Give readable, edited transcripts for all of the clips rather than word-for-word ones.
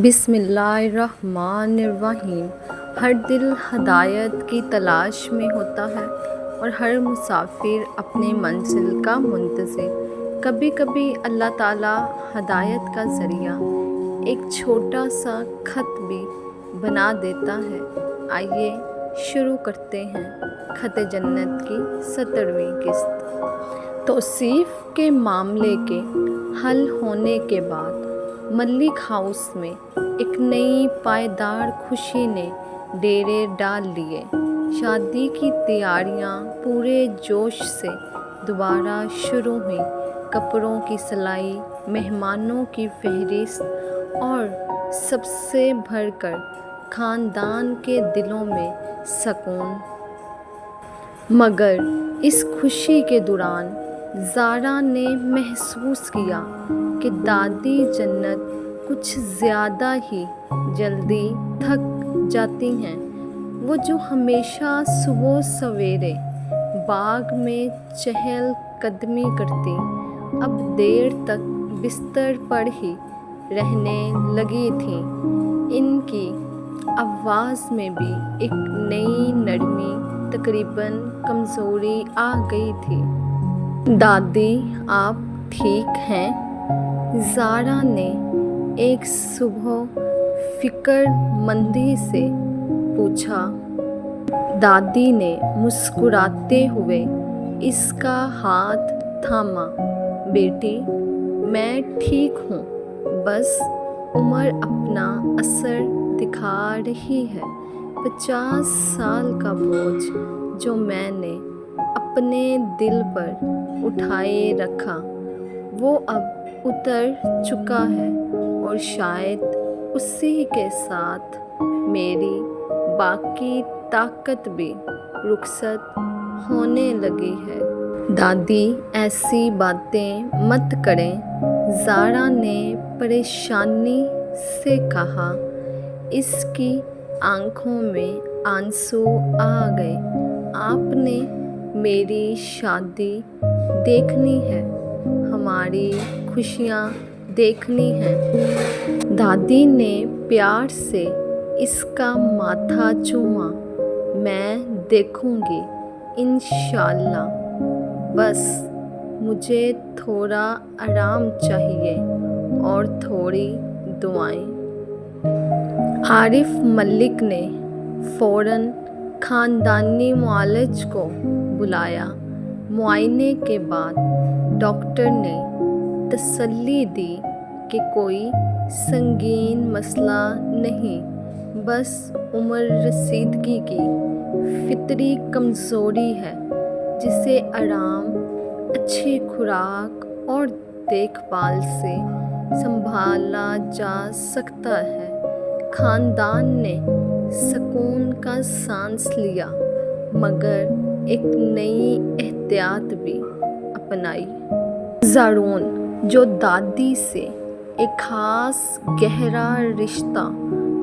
بسم اللہ الرحمن الرحیم۔ ہر دل ہدایت کی تلاش میں ہوتا ہے اور ہر مسافر اپنے منزل کا منتظر۔ کبھی کبھی اللہ تعالیٰ ہدایت کا ذریعہ ایک چھوٹا سا خط بھی بنا دیتا ہے۔ آئیے شروع کرتے ہیں خط جنت کی 17ویں قسط۔ توصیف کے معاملے کے حل ہونے کے بعد ملک ہاؤس میں ایک نئی پائیدار خوشی نے ڈیرے ڈال لیے۔ شادی کی تیاریاں پورے جوش سے دوبارہ شروع ہوئیں۔ کپڑوں کی سلائی، مہمانوں کی فہرست اور سب سے بڑھ کر خاندان کے دلوں میں سکون۔ مگر اس خوشی کے دوران زارا نے محسوس کیا کہ دادی جنت کچھ زیادہ ہی جلدی تھک جاتی ہیں۔ وہ جو ہمیشہ صبح سویرے باغ میں چہل قدمی کرتی، اب دیر تک بستر پر ہی رہنے لگی تھیں۔ ان کی آواز میں بھی ایک نئی نرمی، تقریباً کمزوری آ گئی تھی۔ دادی، آپ ٹھیک ہیں؟ زارا نے ایک صبح فکر مندی سے پوچھا۔ دادی نے مسکراتے ہوئے اس کا ہاتھ تھاما۔ بیٹی، میں ٹھیک ہوں، بس عمر اپنا اثر دکھا رہی ہے۔ 50 سال کا بوجھ جو میں نے اپنے دل پر اٹھائے رکھا، وہ اب اتر چکا ہے اور شاید اسی کے ساتھ میری باقی طاقت بھی رخصت ہونے لگی ہے۔ دادی، ایسی باتیں مت کریں، زارا نے پریشانی سے کہا۔ اس کی آنکھوں میں آنسو آ گئے۔ آپ نے میری شادی دیکھنی ہے، ہماری خوشیاں دیکھنی ہیں۔ دادی نے پیار سے اس کا ماتھا چوما۔ میں دیکھوں گی انشاءاللہ، بس مجھے تھوڑا آرام چاہیے اور تھوڑی دعائیں۔ عارف ملک نے فوراً خاندانی معالج کو بلایا۔ معائنے کے بعد ڈاکٹر نے تسلی دی کہ کوئی سنگین مسئلہ نہیں، بس عمر رسیدگی کی فطری کمزوری ہے جسے آرام، اچھی خوراک اور دیکھ بھال سے سنبھالا جا سکتا ہے۔ خاندان نے سکون کا سانس لیا، مگر ایک نئی احتیاط بھی اپنائی۔ زارون، جو دادی سے ایک خاص گہرا رشتہ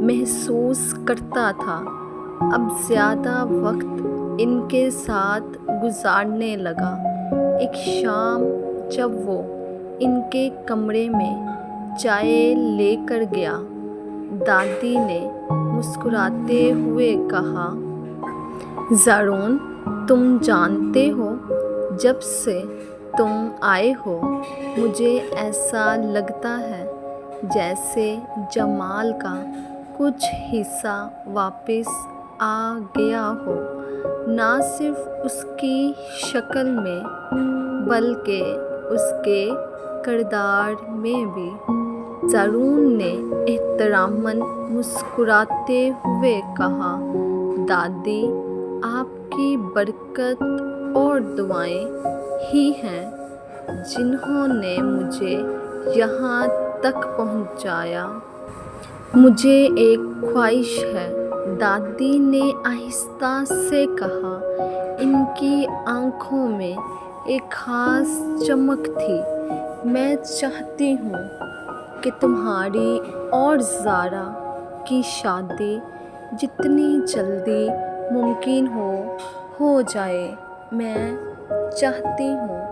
محسوس کرتا تھا، اب زیادہ وقت ان کے ساتھ گزارنے لگا۔ ایک شام جب وہ ان کے کمرے میں چائے لے کر گیا، دادی نے مسکراتے ہوئے کہا، زارون، تم جانتے ہو، جب سے تم آئے ہو مجھے ایسا لگتا ہے جیسے جمال کا کچھ حصہ واپس آ گیا ہو، نہ صرف اس کی شکل میں بلکہ اس کے کردار میں بھی۔ زارون نے احتراماً مسکراتے ہوئے کہا، دادی، آپ کی برکت اور دعائیں ہی ہیں جنہوں نے مجھے یہاں تک پہنچایا۔ مجھے ایک خواہش ہے، دادی نے آہستہ سے کہا۔ ان کی آنکھوں میں ایک خاص چمک تھی۔ میں چاہتی ہوں کہ تمہاری اور زارا کی شادی جتنی جلدی ممکن ہو جائے۔ میں چاہتی ہوں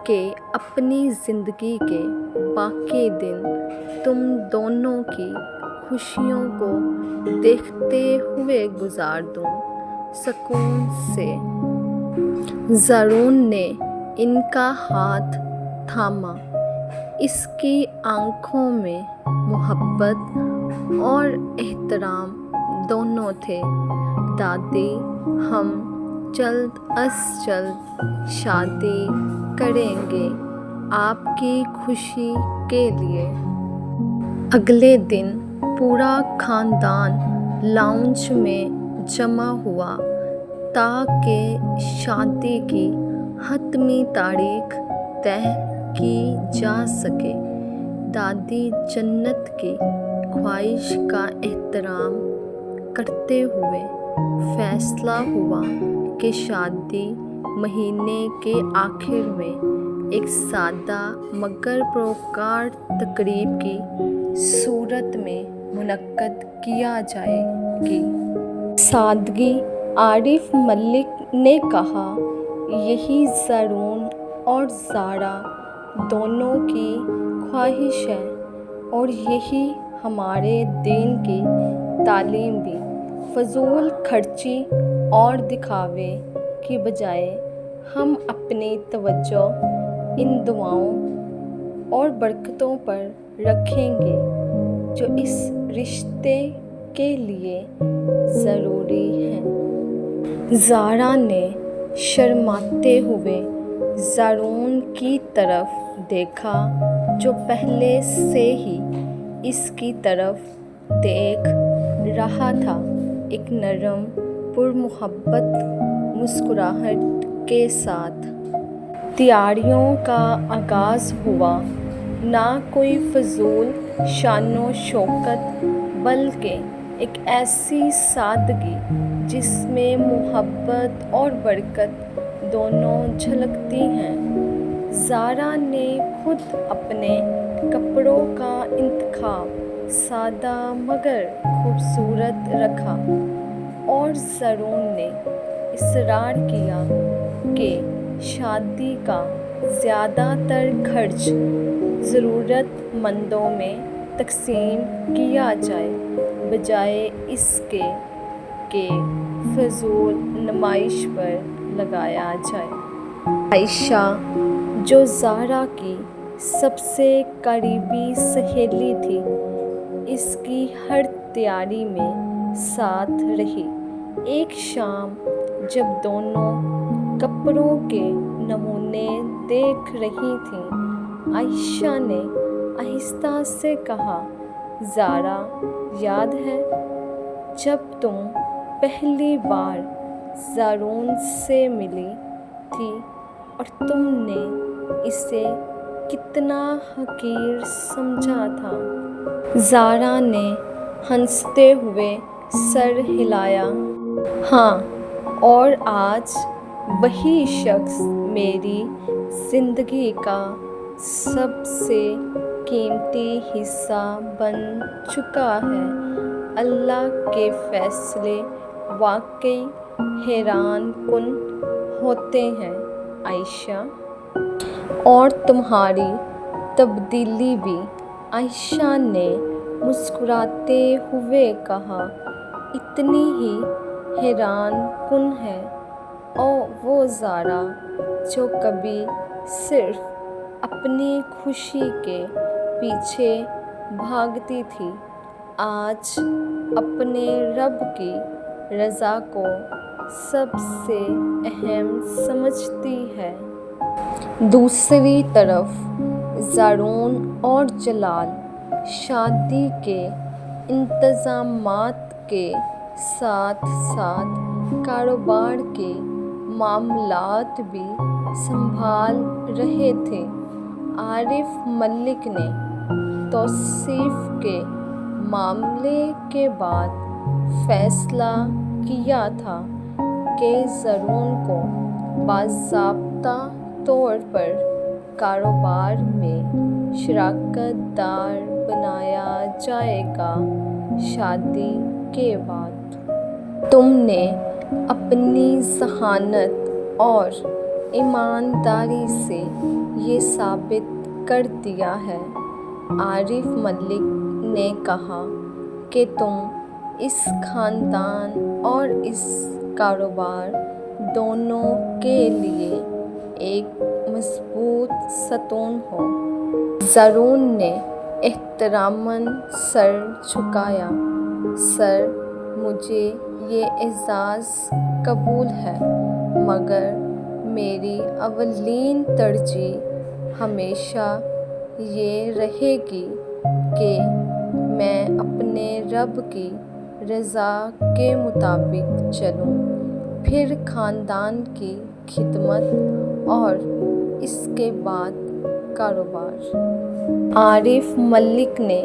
کہ اپنی زندگی کے باقی دن تم دونوں کی خوشیوں کو دیکھتے ہوئے گزار دوں سکون سے۔ زرون نے ان کا ہاتھ تھاما۔ اس کی آنکھوں میں محبت اور احترام دونوں تھے۔ دادی، ہم جلد از جلد شادی کریں گے آپ کی خوشی کے لیے۔ اگلے دن پورا خاندان لاؤنج میں جمع ہوا تاکہ شادی کی حتمی تاریخ طے کی جا سکے۔ دادی جنت کی خواہش کا احترام کرتے ہوئے فیصلہ ہوا کہ شادی مہینے کے آخر میں ایک سادہ مگر پروکار تقریب کی صورت میں منعقد کیا جائے گی۔ سادگی عارف ملک نے کہا، یہی زرون اور زارا دونوں کی خواہش ہے اور یہی ہمارے دین کی تعلیم بھی۔ فضول خرچی اور دکھاوے کی بجائے ہم اپنی توجہ ان دعاؤں اور برکتوں پر رکھیں گے جو اس رشتے کے لیے ضروری ہیں۔ زارا نے شرماتے ہوئے زرون کی طرف دیکھا جو پہلے سے ہی اس کی طرف دیکھ رہا تھا۔ ایک نرم پرمحبت مسکراہٹ کے ساتھ تیاریوں کا آغاز ہوا۔ نہ کوئی فضول شان و شوکت بلکہ ایک ایسی سادگی جس میں محبت اور برکت دونوں جھلکتی ہیں۔ زارا نے خود اپنے کپڑوں کا انتخاب سادہ مگر خوبصورت رکھا اور زرون نے اصرار کیا کہ شادی کا زیادہ تر خرچ ضرورت مندوں میں تقسیم کیا جائے بجائے اس کے کہ فضول نمائش پر لگایا جائے۔ عائشہ، جو زارا کی سب سے قریبی سہیلی تھی، اس کی ہر تیاری میں ساتھ رہی۔ ایک شام جب دونوں کپڑوں کے نمونے دیکھ رہی تھیں، عائشہ نے آہستہ سے کہا، زارا، یاد ہے جب تم پہلی بار زرون سے ملی تھی اور تم نے اسے کتنا حقیر سمجھا تھا؟ زارا نے ہنستے ہوئے سر ہلایا۔ ہاں، اور آج وہی شخص میری زندگی کا سب سے قیمتی حصہ بن چکا ہے۔ اللہ کے فیصلے واقعی حیران کن ہوتے ہیں عائشہ۔ اور تمہاری تبدیلی بھی، عائشہ نے مسکراتے ہوئے کہا، اتنی ہی حیران کن ہے۔ وہ زارا جو کبھی صرف اپنی خوشی کے پیچھے بھاگتی تھی، آج اپنے رب کی رضا کو سب سے اہم سمجھتی ہے۔ دوسری طرف زرون اور جلال شادی کے انتظامات کے ساتھ ساتھ کاروبار کے معاملات بھی سنبھال رہے تھے۔ عارف ملک نے توصیف کے معاملے کے بعد فیصلہ کیا تھا کہ زرون کو باضابطہ طور پر کاروبار میں شراکت دار بنایا جائے گا۔ شادی کے بعد تم نے اپنی ذہانت اور ایمانداری سے یہ ثابت کر دیا ہے عارف ملک نے کہا کہ تم اس خاندان اور اس کاروبار دونوں کے لیے ایک مضبوط ستون ہو۔ زرون نے احتراماً سر جھکایا۔ سر، مجھے یہ اعزاز قبول ہے، مگر میری اولین ترجیح ہمیشہ یہ رہے گی کہ میں اپنے رب کی رضا کے مطابق چلوں، پھر خاندان کی خدمت اور اس کے بعد کاروبار۔ عارف ملک نے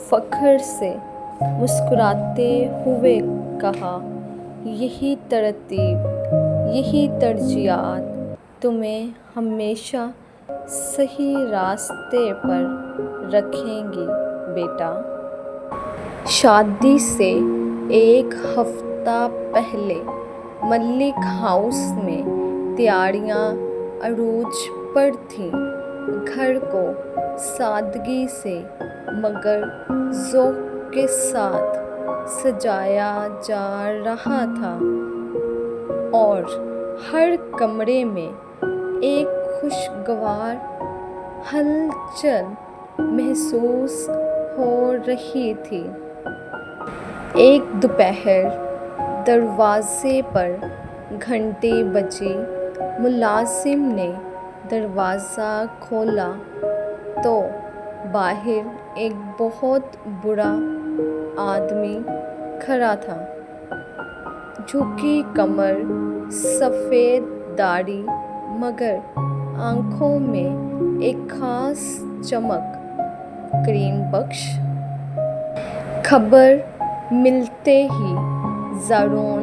فخر سے مسکراتے ہوئے کہا، یہی ترتیب، یہی ترجیحات تمہیں ہمیشہ صحیح راستے پر رکھیں گی بیٹا۔ شادی سے ایک ہفتہ پہلے ملک ہاؤس میں تیاریاں عروج پر تھیں۔ گھر کو سادگی سے مگر ذوق کے ساتھ سجایا جا رہا تھا اور ہر کمرے میں ایک خوشگوار ہلچل محسوس ہو رہی تھی۔ ایک دوپہر دروازے پر گھنٹی بجی۔ ملازم نے دروازہ کھولا تو باہر ایک بہت بوڑھا آدمی کھڑا تھا۔ جھکی کمر، سفید داڑھی، مگر آنکھوں میں ایک خاص چمک۔ کریم بخش۔ خبر ملتے ہی زرون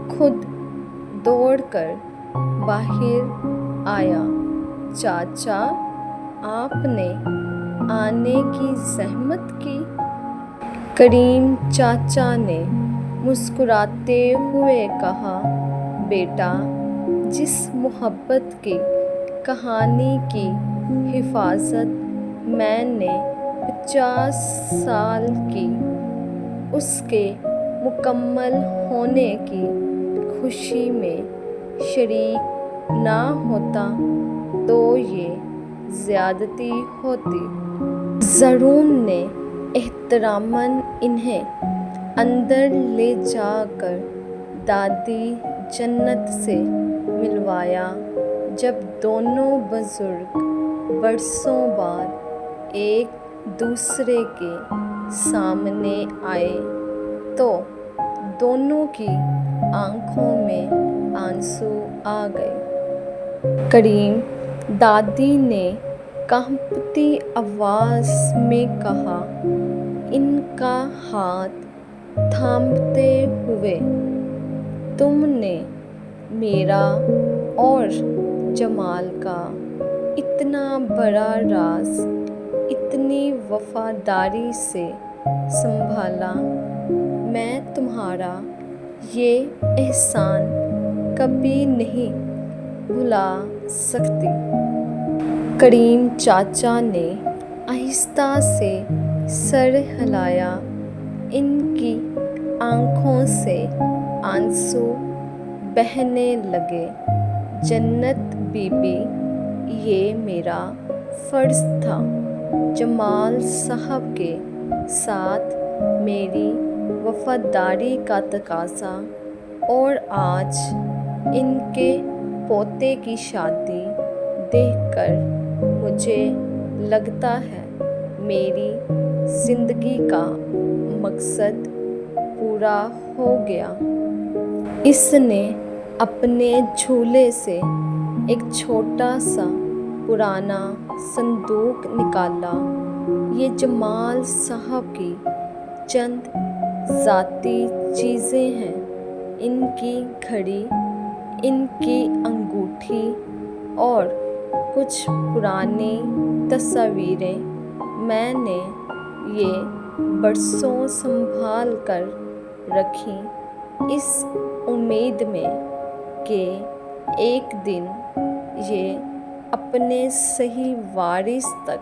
خود دوڑ کر باہر آیا۔ چاچا، آپ نے آنے کی زحمت کی۔ کریم چاچا نے مسکراتے ہوئے کہا، بیٹا، جس محبت کی کہانی کی حفاظت میں نے 50 سال کی، اس کے مکمل ہونے کی خوشی میں شریک نہ ہوتا تو یہ زیادتی ہوتی۔ زرون نے احتراماً انہیں اندر لے جا کر دادی جنت سے ملوایا۔ جب دونوں بزرگ برسوں بعد ایک دوسرے کے سامنے آئے تو دونوں کی آنکھوں میں آنسو آ گئے۔ کریم دادی نے کانپتی آواز میں کہا، ان کا ہاتھ تھامتے ہوئے، تم نے میرا اور جمال کا اتنا بڑا راز اتنی وفاداری سے سنبھالا، میں تمہارا یہ احسان کبھی نہیں بھلا سکتی۔ کریم چاچا نے آہستہ سے سر ہلایا۔ ان کی آنکھوں سے آنسو بہنے لگے۔ جنت بی بی، یہ میرا فرض تھا جمال صاحب کے ساتھ میری وفاداری کا تقاضا، اور آج ان کے پوتے کی شادی دیکھ کر مجھے لگتا ہے میری زندگی کا مقصد پورا ہو گیا۔ اس نے اپنے جھولے سے ایک چھوٹا سا پرانا صندوق نکالا۔ یہ جمال صاحب کی چند ذاتی چیزیں ہیں، ان کی گھڑی، ان کی انگوٹھی اور کچھ پرانی تصویریں۔ میں نے یہ برسوں سنبھال کر رکھیں، اس امید میں کہ ایک دن یہ اپنے صحیح وارث تک